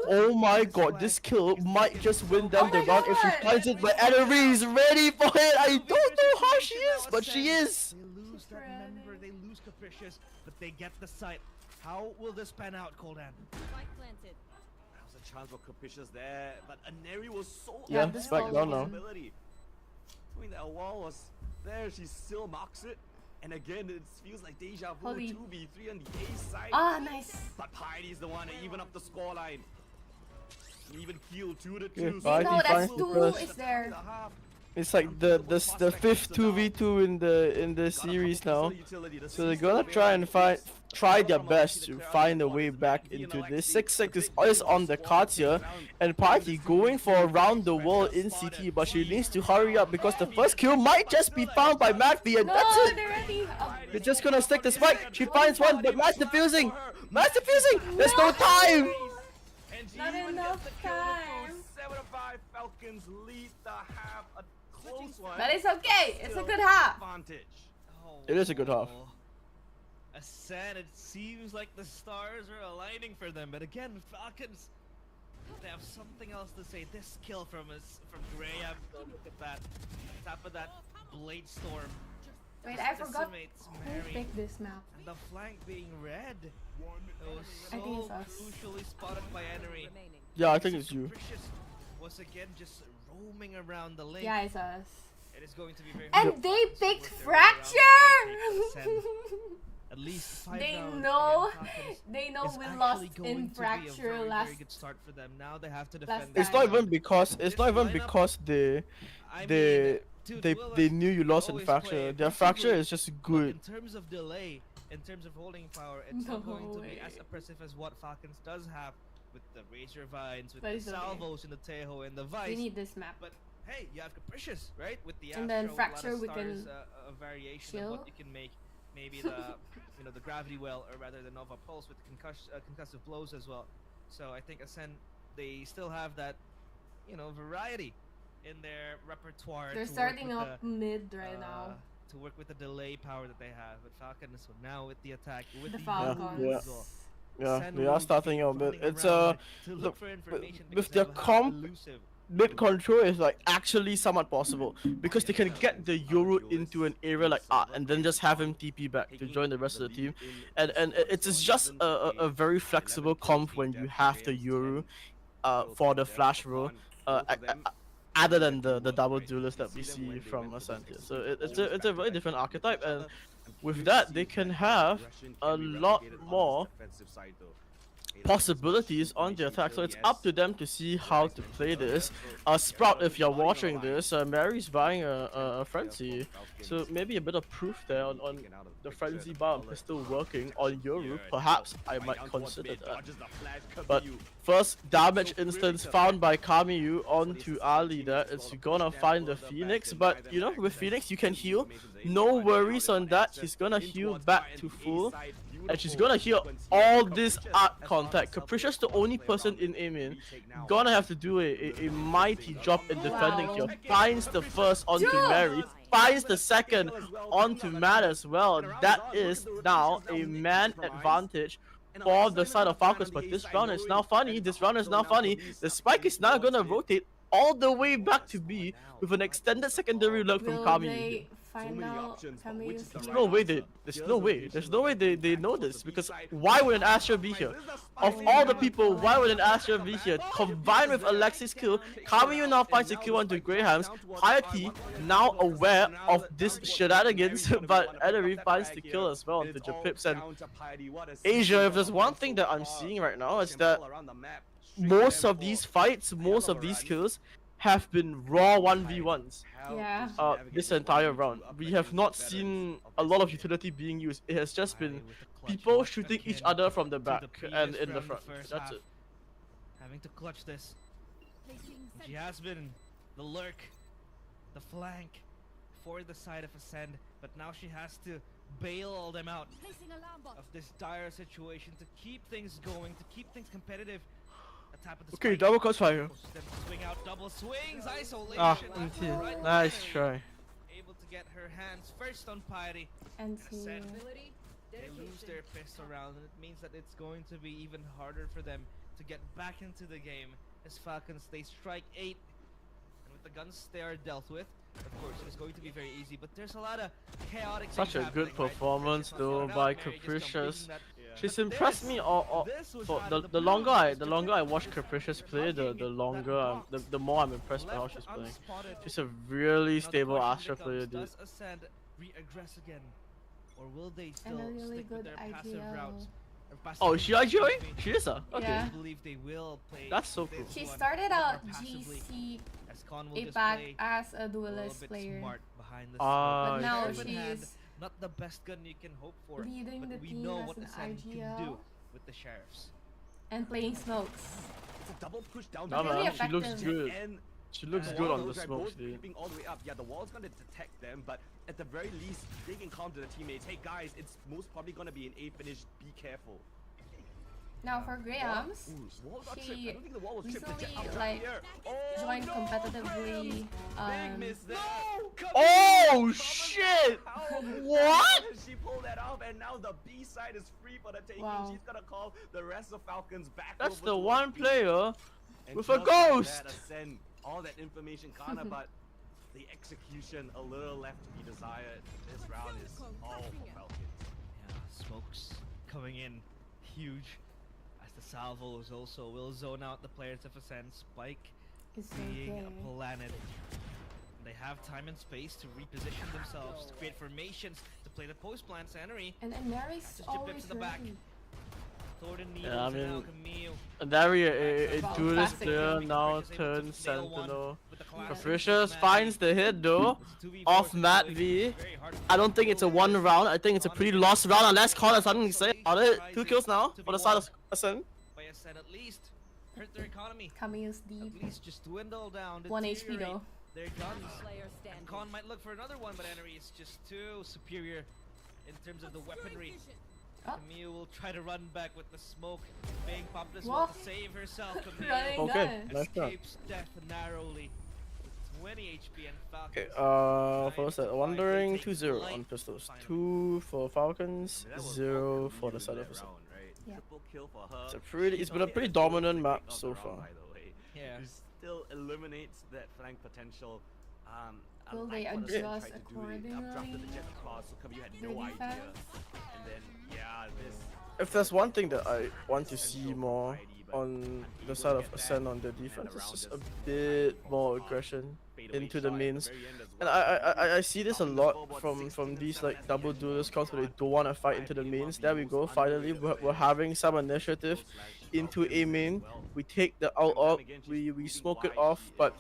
Oh my god, this kill might just win them the round if she finds it, but Anna is ready for it. I don't know how she is, but she is. They lose that ready. member, they lose Capricious, but they get the site. How will this pan out, Coldan? There was a chance for Capricious there, but Aneri was so Yeah, aware this of ball the down now. possibility. I mean, that wall was there, she still marks it. And again, it feels like deja vu. Holy. 2v3 on the A side. ah, nice. But Pity's the one to even up the scoreline. Even keel 2-2. Yeah, So Piety No, that's finds the two first. is there. It's like the fifth 2v2 in the series now. So they're gonna try their best to find a way back into this. 6-6 is on the cards here, and Party going for around the world in CT, but she needs to hurry up because the first kill might just be found by Madvi, and No, that's it. they're ready. Oh, They're just gonna stick the spike. She finds one, but Matt's defusing. Matt's defusing. There's no time. Not enough time. 7-5 Falcons lead the half, a close one. but it's okay. It's a good half. Advantage. It is a good half. Ascend, it seems like the stars are aligning for them, but again, Falcons, they have something else to say. This kill from Graham, look at that, on top of that Blade Storm. Wait, I forgot Decimates who Mary. picked this map. And the flank being red. It was I think it's so us. crucially spotted by Enery. Yeah, I think it's you. Capricious was again just roaming around the lane. Yeah, it's us. It is going to be very And hard they to picked work their way around Fracture! and take Ascend. At least 5 They rounds know, against Falcons they know is we actually lost going in to be a Fracture very, last. very good start for them. Now they have to last defend. It's that not time. even because they I they mean, to they duelists, knew you lost in always fracture. play Their fracture aggressively, is just but good. in terms of delay, in terms of holding power, it's not No going to be way. as oppressive as what Falcons does have with the Razor Vines, with But the it's okay. salvos, and the Tejo, and the Vice. We need this map. But hey, you have Capricious, right? With the And then Astro, with a lot of Fracture, we can stars, a variation chill. of what you can make. Maybe the the Gravity Well, or rather the Nova Pulse with concussive blows as well. So I think Ascend, they still have that variety in their repertoire. They're to work starting with up mid right now. to work with the delay power that they have. But Falcons now with the attack, with The the Falcons. Yeah. as well. Yeah, Sen they will are starting be out mid. running It's around to look look for information with because their they will have comp, elusive. mid control is like actually somewhat possible because they can get the Euro into an area like and then just have him TP back to join the rest of the team, and it's just a very flexible comp when you have the Euro for the flash role, other than the double duelist that we see from Ascent here. So it's a very different archetype, and with that they can have a lot more possibilities on the attack, so it's up to them to see how to play this. Sprout, if you're watching this, Mary's buying a frenzy, so maybe a bit of proof there on the frenzy bomb is still working on Yoru. Perhaps I might consider that. But first damage instance found by Kamiyu onto Ali. That is gonna find the Phoenix, but you know, with Phoenix you can heal. No worries on that. He's gonna heal back to full. And she's gonna heal all this art contact. Capricious, the only person in Amin, gonna have to do a mighty job in defending Wow. here. Finds the first onto Mary, finds the second onto Matt as well. That is now a man advantage for the side of Falcons. But this round is now funny. The spike is now gonna rotate all the way back to B with an extended secondary lurk from Will Kami. they find out Kami's There's here? no way they know this, because why would an Astra be here? Of all the people, why would an Astra be here? Combined with Alexis' kill, Kamiyu now finds a kill onto Grahams. Piety now aware of this shenanigans, but Enery finds the kill as well onto Japips. And Asia, if there's one thing that I'm seeing right now, is that most of these fights, most of these kills have been raw 1v1s. Yeah. This entire round. We have not seen a lot of utility being used. It has just been people shooting each other from the back and in the front. That's it. Having to clutch this. She has been the lurk, the flank for the side of Ascend, but now she has to bail all them out of this dire situation to keep things going, to keep things competitive. Okay, double crossfire. Swing out, double swings, isolation. Right, nice try. Able to get her hands first on Piety. And Ascend, they lose their pistol round, and it means that it's going to be even harder for them to get back into the game. As Falcons, they strike 8, and with the guns they are dealt with, of course, it's going to be very easy. But there's a lot of chaotic. Such a good performance though by Capricious. She's impressed me for the longer I watch Capricious play, the more I'm impressed by how she's playing. She's a really stable Astra player, dude. Does Ascend re-aggress again, or will they And still a really stick with good their passive idea. routes? Oh, is she IGOing? She is, okay. Yeah. I believe they will play. That's so cool. this She one started more out passively, GC as Con will just APAC play as a a little duelist bit player. smart behind the Ah, But now I see. she's not the best gun you can hope for, leading but the we team know as what an Ascend can IGL do with the sheriffs. and playing smokes. It's a double push down. Nah, Really man, she looks effective. good. And She looks and good all on the those are smokes, both dude. creeping all the way up. Yeah, the wall's gonna detect them, but at the very least, they can counter the teammates. Hey guys, it's most probably gonna be an A finish. Be careful. Now for Grahams, Wall got tripped. I she don't think the wall was tripped. recently Out like here. joined no, competitively. Big miss there. Oh shit! What? She pulled that off, and now the B side is free for the taking. Wow. She's gonna call the rest of Falcons back. That's over the to one B. player And with a just like ghost. that, Ascend all that information, Kana, but the execution a little left to be desired. This round is all for Falcons. Yeah, smokes coming in huge. As the salvos also will zone out the players of Ascend. Spike It's being okay. planted. They have time and space to reposition themselves, to create formations, to play the post plan. Sanary, And Mary's Just chip always it to the back. ready. Thornton Yeah, Needles, I and mean, Alchemio. Dari, a Wow, duelist classic. player, Capricious now able to turns nail one Sentinel. with the classic Capricious Matt finds V. the hit though. It's a 2v4 Off Matt V. situation. Very hard I don't think it's a one round. I think it's a pretty lost round unless Con has something to say about it. 2 kills now for the side of Ascend. by Ascend at least. Hurt their economy. Kami's deep. At least just dwindle down. 1 HP deteriorate though. Their guns. And Con might look for another one, but Enery is just too superior in terms of the weaponry. Oh. Camille will try to run back with the smoke being popped as Whoa. well to save herself. Camille Running Okay, gun. nice try. escapes death narrowly. It's 20 HP and Falcons. Okay, first set, Wandering 2-0 on pistols. 2 for Falcons, That was 0 Falcons for the leading side that of the set. round, right? Yeah. Triple kill for her. It's been a pretty dominant map so far. By the way. Yeah. It still eliminates that flank potential. I Will like they what Ascent adjust tried to do. They abducted the jet across, so come you had no Really idea. fast? And then yeah, this. If there's one thing that I want to see more on the side of Ascent on their defense, it's just a bit more aggression into the mains. And I see this a lot from these like double duelist comps where they don't want to fight into the mains. There we go, finally we're having some initiative into A main. We take the ult up, we smoke it off, but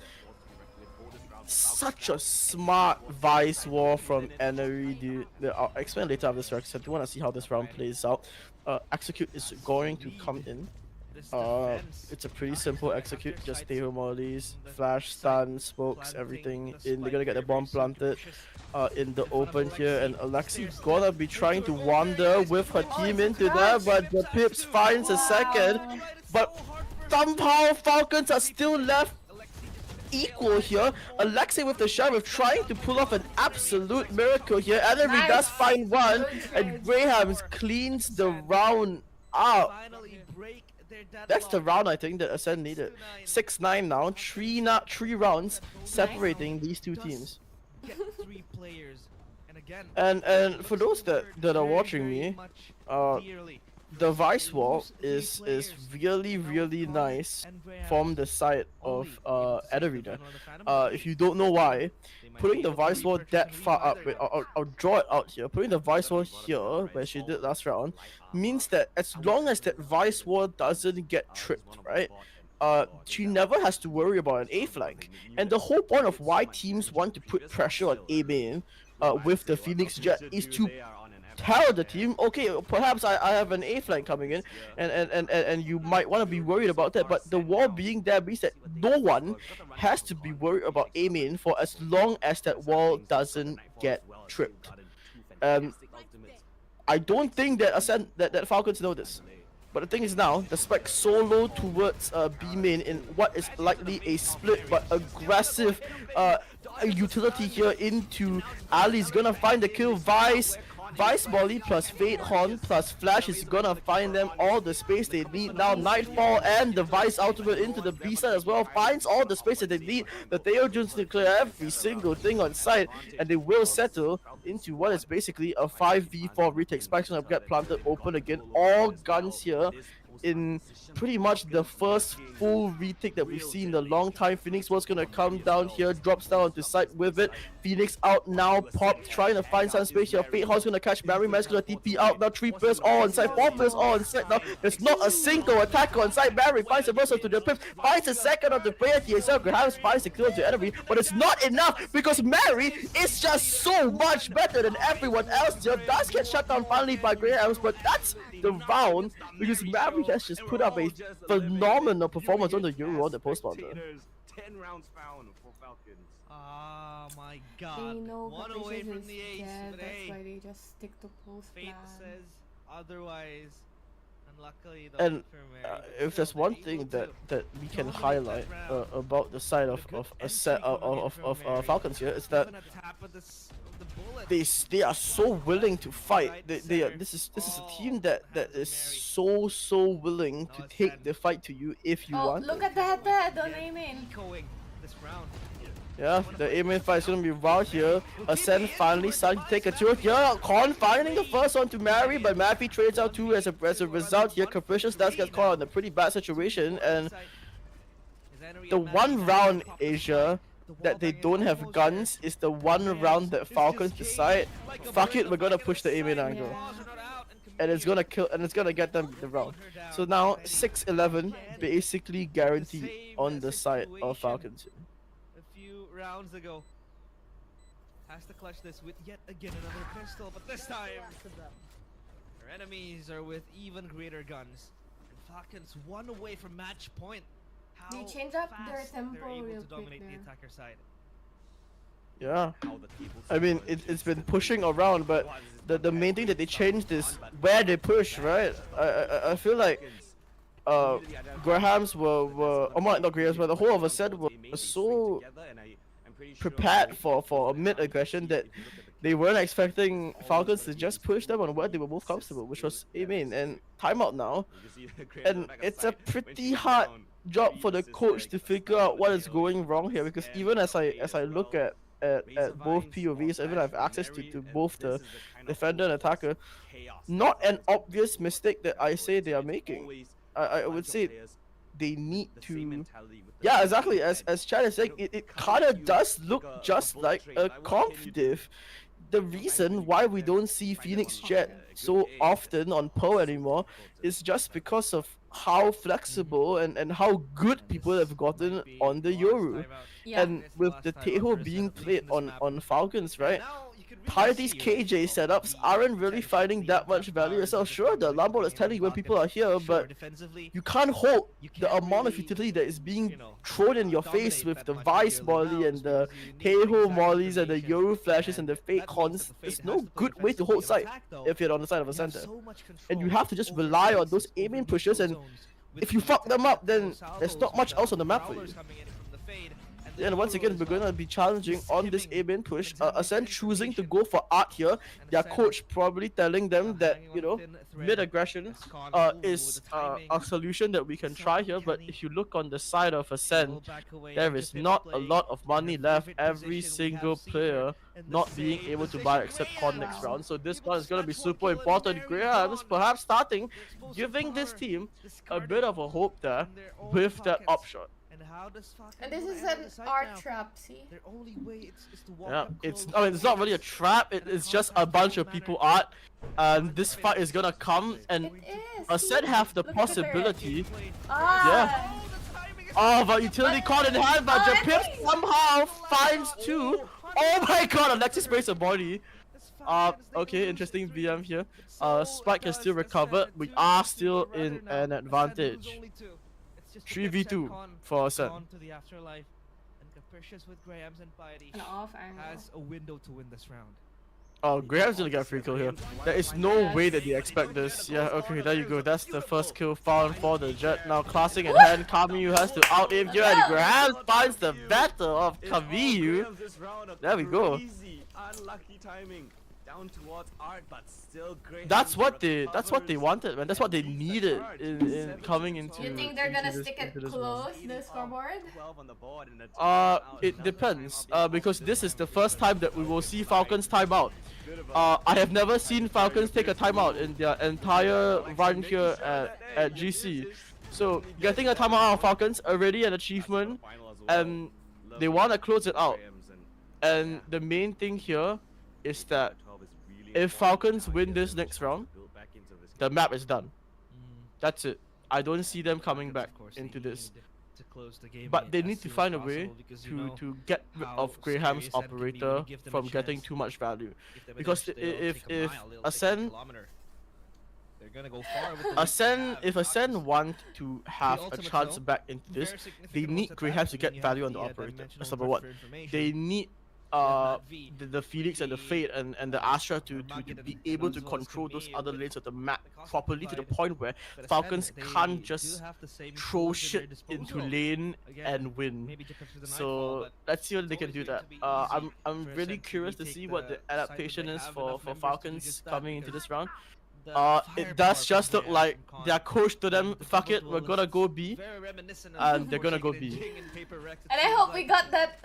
such a smart Vice War from Enery, dude. I'll explain later after this round, because I do want to see how this round plays out. Execute is going to come in. It's a pretty simple execute, just stay home mollies, flash, stun, smokes, everything in. They're gonna get the bomb planted in the open here, and Alexi gonna be trying to wander with her team into there, but the Pips finds a second. But somehow Falcons are still left equal here. Alexi with the Sheriff trying to pull off an absolute miracle here. Enemy does find one, and Grahams cleans the round out. That's the round I think that Ascent needed. 6-9 now, three rounds separating these two teams. And for those that are watching me, the Vice Wall is really nice from the side of Adarina. If you don't know why, putting the Vice Wall that far up, wait, I'll draw it out here. Putting the Vice Wall here, where she did last round, means that as long as that Vice Wall doesn't get tripped, right? She never has to worry about an A flank. And the whole point of why teams want to put pressure on A main with the Phoenix Jet is to tell the team, okay, perhaps I have an A flank coming in, and you might want to be worried about that, but the wall being there means that no one has to be worried about A main for as long as that wall doesn't get tripped. I don't think that that Falcons know this. But the thing is now, the spike solo towards B main in what is likely a split but aggressive utility here into Ali's gonna find the kill. Vice Molly plus Fate Horn plus Flash is gonna find them all the space they need now. Nightfall and the Vice ultimate into the B side as well finds all the space that they need. The Theogens to clear every single thing on site, and they will settle into what is basically a 5v4 retake. Spike's gonna get planted open again. All guns here in pretty much the first full retake that we've seen in a long time. Phoenix was gonna come down here, drops down onto site with it. Phoenix out now, Pop trying to find some space here. Fate Horn's gonna catch Mary, Mary's gonna TP out now. 3 players all on site, 4 players all on site now. There's not a single attacker on site. Mary finds a burst to the Pips, finds a second of the player. TSL Graham finds the kill to enemy, but it's not enough because Mary is just so much better than everyone else here. Does get shut down finally by Graham, but that's the round because Mary has just put up a phenomenal performance on the Euro on the post-bounder. 10 rounds found for Falcons. Oh my They god. know One away Capricious from is the ace, dead, but that's hey, why they just stick to post fate plan. says otherwise. And luckily, the And for Mary, but if there's still, one they're thing able that we can dominate that highlight round. about the side of a set of Falcons here is that Even a tap of the bullet. they are so willing to fight. They are, this is a team that is so willing to take the fight to you if you Oh, want look it. at that head on aiming. Echoing this round. Yeah, the A main fight is gonna be wild here. Ascent finally starting to take a turn here. Con finding the first one to Mary, but Mappy trades out too as a result here. Capricious does get caught in a pretty bad situation, and the one round Asia that they don't have guns is the one round that Falcons decide, fuck it, we're gonna push the A main angle. And it's gonna kill, and it's gonna get them the round. So now 6-11 basically guaranteed on the side of Falcons. A few rounds ago. Has to clutch this with yet again another pistol, but this time their enemies are with even greater guns. And Falcons one away from match point. How They change up their fast tempo they're able real to quick dominate the there. attacker side. Yeah, I mean it's been pushing around, but the main thing that they changed is where they push, right? I feel like Grahams were not Grahams, but the whole of a set were so prepared for a mid aggression that they weren't expecting Falcons to just push them on where they were most comfortable, which was A main and timeout now. And it's a pretty hard job for the coach to figure out what is going wrong here, because even as I look at both POVs, even I have access to both the defender and attacker, not an obvious mistake that I say they are making. I would say they need to, yeah, exactly, as Chad is saying, it kind of does look just like a conf diff. The reason why we don't see Phoenix Jet so often on Pearl anymore is just because of how flexible and how good people have gotten on the Yoru. Yeah. And with the Teho being played on Falcons, right? These KJ setups aren't really finding that much value yourself. Sure, the alarm bot is telling you when people are here, but you can't hold the amount of utility that is being thrown in your face with the Vice Molly and the Teho Mollies and the Yoru flashes and the fake cons. There's no good way to hold side if you're on the side of a center. And you have to just rely on those aiming pushes, and if you fuck them up, then there's not much else on the map for you. And once again, we're going to be challenging on this A-main push. Ascent choosing to go for art here. Their coach probably telling them that, you know, mid-aggression is a solution that we can try here. But if you look on the side of Ascent, there is not a lot of money left. Every single player not being able to buy except Con next round. So this one is going to be super important. Grahams perhaps starting, giving this team a bit of a hope there with that upshot. And this is an art trap, see? Yeah, I mean, it's not really a trap, it's just a bunch of people art. And this fight is gonna come, and Ascent have the possibility. Yeah. Oh, but utility caught in hand, but Japip somehow finds two. Oh my god, Alexis breaks a body. Okay, interesting VM here. Spike has still recovered. We are still in an advantage. 3v2 for Ascent. An off angle. Has a window to win this round. Oh, Graham's gonna get a free kill here. There is no way that they expect this. Yeah, okay, there you go. That's the first kill found for the Jet. Now classing in hand, Kamiyu has to out aim here, and Graham finds the better of Kamiyu. There we go. Unlucky timing. Down towards art, but still great. That's what they wanted, man. That's what they needed in coming into. You think they're gonna stick it close, the scoreboard? It depends. Because this is the first time that we will see Falcons timeout. I have never seen Falcons take a timeout in their entire run here at GC. So getting a timeout out of Falcons already an achievement, and they want to close it out. And the main thing here is that if Falcons win this next round, the map is done. That's it. I don't see them coming back into this. But they need to find a way to get rid of Graham's operator from getting too much value. Because if Ascent if Ascent want to have a chance back into this, they need Graham to get value on the operator. That's number one. They need the Felix and the Fate and the Astra to be able to control those other lanes of the map properly, to the point where Falcons can't just throw shit into lane and win. So let's see whether they can do that. I'm really curious to see what the adaptation is for Falcons coming into this round. It does just look like their coach to them, fuck it, we're gonna go B, and they're gonna go B. And I hope we got that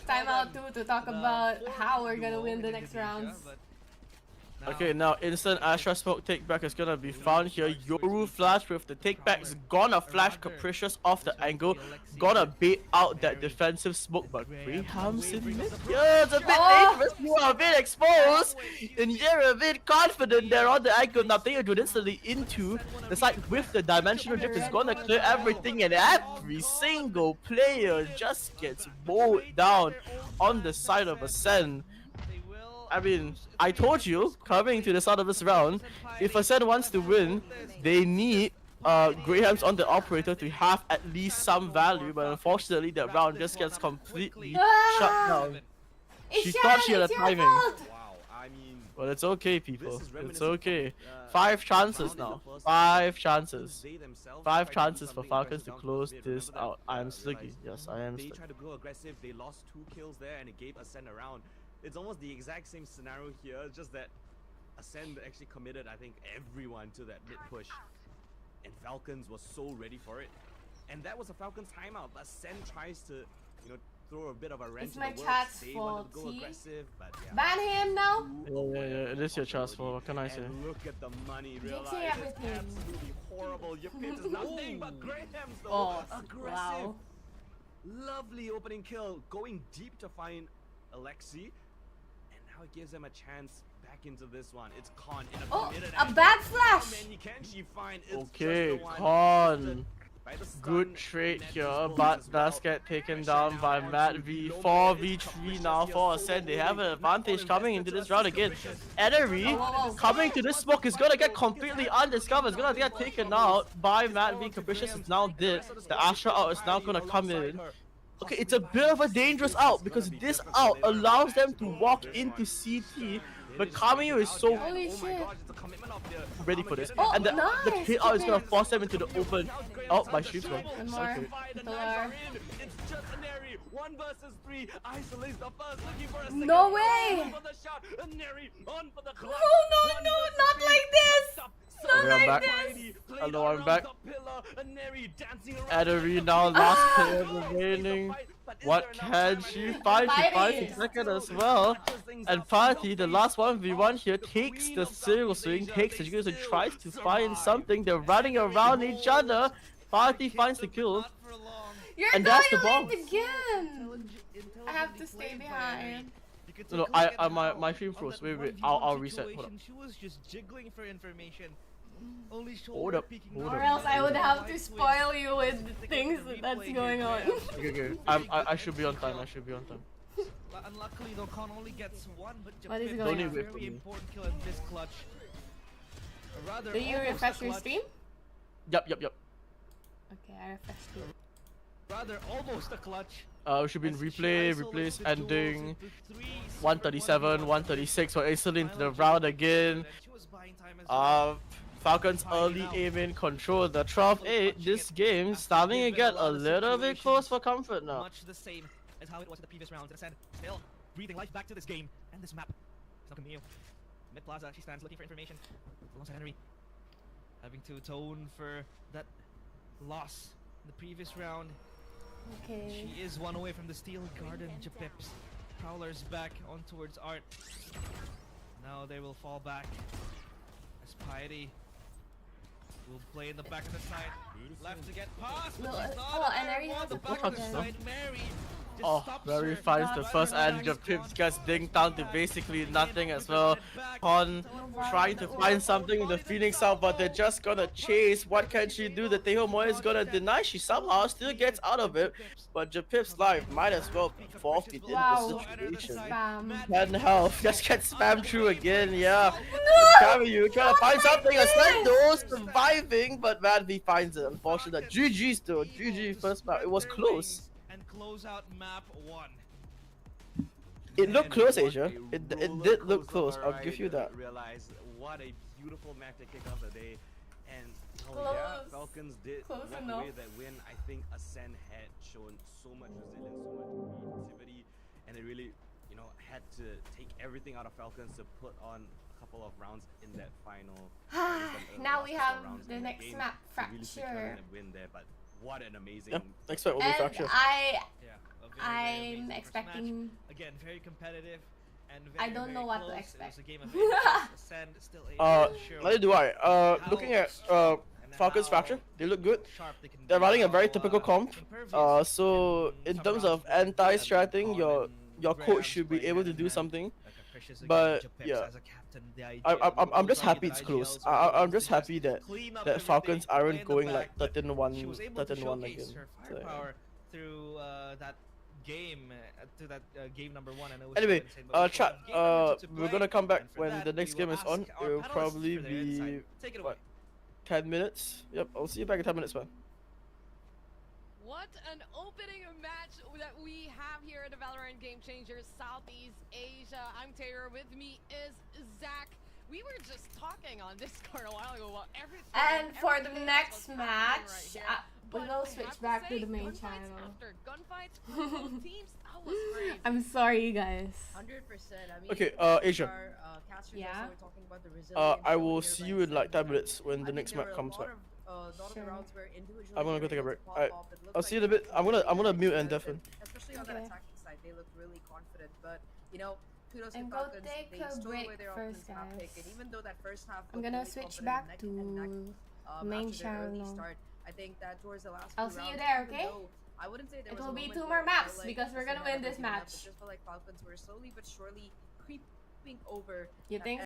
timeout too to talk about how we're gonna win the next rounds. Okay, now instant Astra smoke take back is gonna be found here. Yoru flash with the take back is gonna flash Capricious off the angle, gonna bait out that defensive smoke, but Graham's in mid. Yeah, it's a bit dangerous. You are a bit exposed, and you're a bit confident there on the angle. Now they go instantly into the side with the dimensional drift is gonna clear everything, and every single player just gets mowed down on the side of Ascent. I mean, I told you, coming to the start of this round, if Ascent wants to win, they need Graham's on the operator to have at least some value, but unfortunately that round just gets completely shut down. She thought she had a timing. But it's okay, people. This is It's reminiscent of, okay. uh, 5 chances round in the now. first 5 half, chances. they themselves 5 tried to do chances for something Falcons aggressive to down close towards mid. this Remember out. that, I'm realize Sliggy. Yes, I am they Sliggy. tried to go aggressive, they lost 2 kills there, and it gave Ascend a round. It's almost the exact same scenario here, just that Ascend actually committed, I think, everyone to that mid push. And Falcons was so ready for it. And that was a Falcons timeout, but Ascend tries to, you know, throw a bit of a wrench It's in my the works. chat's They wanted to go fault, see? aggressive, but yeah. Ban him now. Yeah, it is your chance for. What can I say? And look at the money, realize Jinxing it's everything. absolutely horrible. Your pitch is nothing but Graham's though. Oh, Aggressive. wow. Lovely opening kill, going deep to find Alexi. And now it gives them a chance back into this one. It's Khan in a Oh, committed a angle. bad How flash. many can she find? It's Okay, just the one. Khan. By the stun, Good trade Ned here, disposed but as does well. get taken Pressure down now by onto Matt V. Loma. 4v3 It's now Capricious for here, Ascend. They solo have an moving. advantage Not coming invested into this to round assist again. Capricious. Enery Whoa, whoa, whoa. coming to this smoke is gonna get completely undiscovered. It's gonna get taken out by Matt V. Capricious is now dead. The Astra out is now gonna come in. Okay, it's a bit of a dangerous out because this out allows them to walk into CT, but Kamiyu is so Holy shit. ready for this. Oh, And the nice. hit out is gonna force them into the open. Oh, my stream's gone. One more. Okay. Pillar. It's just a Neri. 1 versus 3. Isolates the first, looking for a second. No way. On for the shot. A Neri on for the clutch. No, 1 no, versus not 3. like this. Stop. Not Okay, I'm like back. this. Hello, I'm back. Neri dancing around. Addery now, last player remaining. What can she find? She finds Fighting. a second as well. And Party, the last 1v1 here, takes the serial swing, takes the juice and tries to find something. They're running around each other. Party finds the kill. You're And going that's the bomb. late again. I have to stay behind. No, my stream froze. Wait, I'll reset. Hold up. She was just jiggling for information. Only Hold up, hold Or up. else I would have to spoil you with things that's going on. Okay. I should be on time. I should be on time. Unluckily though, Khan only gets one, but What is Japip going got a on? very important kill in this clutch. Rather, Do you almost a refresh your clutch. stream? Yep. Okay, I refreshed it. Rather, almost a clutch. We should be in As she replay, isolates replays the duels ending. into 3 super 137, 1v1s. 136 for instantly into the round again. She was buying time as well. Falcons early aim in control the 12-8. This game starting to get a little bit close for comfort now. Much the same as how it was in the previous rounds. And Ascend still breathing life back to this game and this map. It's not continue. Mid Plaza, she stands looking for information. Alongside Henry, having to atone for that loss in the previous round. Okay. She is one away from the Steel Garden. Japip's Prowler's back on towards Art. Now they will fall back as Piety will play in the back of the side. Left to get past, but No, she's not oh, a and very Ari one. has The a back of the potion. side, Mary just Oh, stops Very her. finds the Dodge first her, and dodge Japips gets dinged down to basically nothing as well. Con trying to find something in the Phoenix out, but they're just gonna chase. What can she do? The Teho Moy is gonna deny. She somehow still gets out of it, but Japip's life might as well be forfeited in Wow. this situation. Spam. 10 health, just gets spammed through again, yeah. You trying to find something, a slight dose, surviving, but Madvi finds it, unfortunate. GG still, GG first map, it was close. And close out map 1. It looked And close, what Asia. a It roller did look coaster close, I'll ride, give you that. Realize what a beautiful map to kick off the day. And yeah, Close. Falcons did Close walk enough. away that win. I think Ascend had shown so much resilience, so much creativity, and they really, you know, had to take everything out of Falcons to put on a couple of rounds in that final. Now we last couple have rounds the in next game map, to really secure Fracture. a win there, but what an amazing. Yeah, next fight will be And Fracture. Yeah, a very, very I'm amazing first expecting. match. Again, very competitive and very, I don't very know what to close. expect. It was a game of inches. Ascend still able to show Neither do I. Looking at how Falcons how Fracture, they look good. sharp they can They're be, running a very how, typical comp. impervious So in some terms rounds of can be, and anti-stratting, Con your and coach Graham's should be playing able to hand do in hand. something. Like a precious But, against Japips yeah. as a captain, the I'm just IGL happy it's targeted close. IGLs were I'm able just to happy that clean up that Falcons everything, play aren't in the going back, like but 13-1, she was able to 13-1 showcase again. her So, yeah. firepower through that game, to that game number 1. And it was Anyway, insane, but we still chat. have game number 2 to We're play, gonna come back and for when that, the next we will game is ask on. our It will panelists probably for their insight. be Take it what? away. 10 minutes. Yep, I'll see you back in 10 minutes, man. what an opening match that we have here at the Valorant Game Changers Southeast Asia. I'm Taylor. With me is Zach. We were just talking on Discord a while ago about everything. And for the next right match, here. we will switch back to the main channel. After gunfights for both teams, that was crazy. I'm sorry, you guys. 100%. I mean, Okay, Asia. Yeah. I will see you in like 10 minutes when the next map comes back. Sure. I'm gonna go take a break. Alright, I'll see you in a bit. I'm gonna mute and deafen. Especially on that Okay. attacking side, they look really confident. But you know, kudos And to go Falcons. take They a stole break away their first, opponent's map pick, guys. and even though that first half I'm looked gonna really switch confident back neck to and neck, main after their early channel. start, I think that towards the last I'll few see you rounds, there, even okay? though I wouldn't say there It was a will be moment 2 where more it felt maps like because we're gonna Arsenal win had this everything up, match. It just felt like Falcons were slowly but surely creeping over You that think